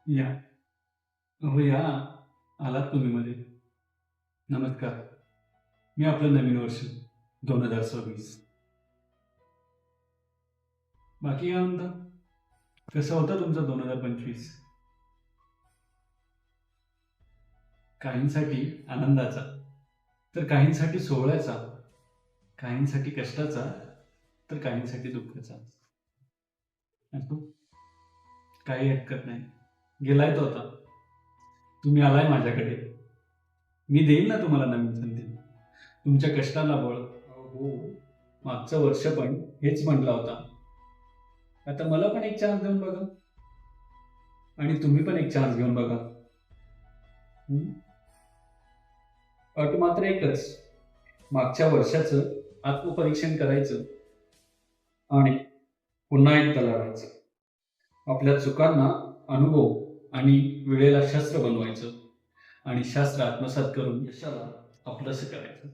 या. हो या. आलात तुम्ही मध्ये. नमस्कार. मी आपलं नवीन वर्ष 2026. बाकी काय म्हणता? कसं होतं तुमचं 2025? काहींसाठी आनंदाचा, तर काहींसाठी सोहळ्याचा, काहींसाठी कष्टाचा, तर काहींसाठी दुःखाचा. असो, काही हरकत नाही. गेलाय तो आता. तुम्ही आलाय माझ्याकडे. मी देईन ना तुम्हाला नवीन संधी. तुमच्या कष्टाला बळ. हो, मागचं वर्ष पण हेच म्हटला होता. आता मला पण एक चान्स देऊन बघा, आणि तुम्ही पण एक चान्स घेऊन बघा. अट मात्र एकच, मागच्या वर्षाचं आत्मपरीक्षण करायचं आणि पुन्हा एकदा लढायचं. आपल्या चुकांना अनुभव आणि वेळेला शस्त्र बनवायचं आणि शास्त्र आत्मसात करून यशाला आपलंसं करायचं.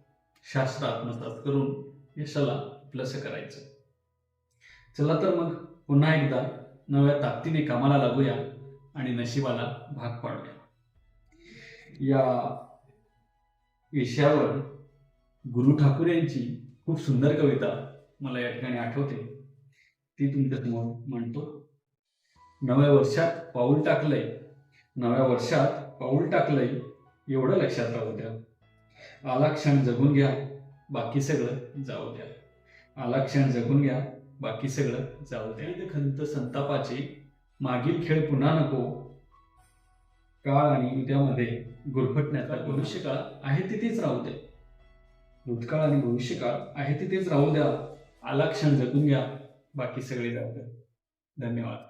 शास्त्र आत्मसात करून यशाला आपलंसं करायचं. चला तर मग पुन्हा एकदा नव्या ताकदीने कामाला लागूया आणि नशिबाला भाग पाडूया. या विषयावर गुरु ठाकूर यांची खूप सुंदर कविता मला या ठिकाणी आठवते, ती तुमच्यासमोर म्हणतो. नव्या वर्षात पाऊल टाकलंय, एवढं लक्षात राहू द्या. आला क्षण जगून घ्या, बाकी सगळं जाऊ द्या. आला क्षण जगून घ्या, बाकी सगळं जाऊ द्या. खंत संतापाचे, मागील खेळ पुन्हा नको. काळ आणि उद्यामध्ये गुरफटण्याचा भविष्यकाळ आहे तिथेच राहू द्या. भूतकाळ आणि भविष्यकाळ आहे तिथेच राहू द्या. आला क्षण जगून घ्या, बाकी सगळे जाऊ द्या. धन्यवाद.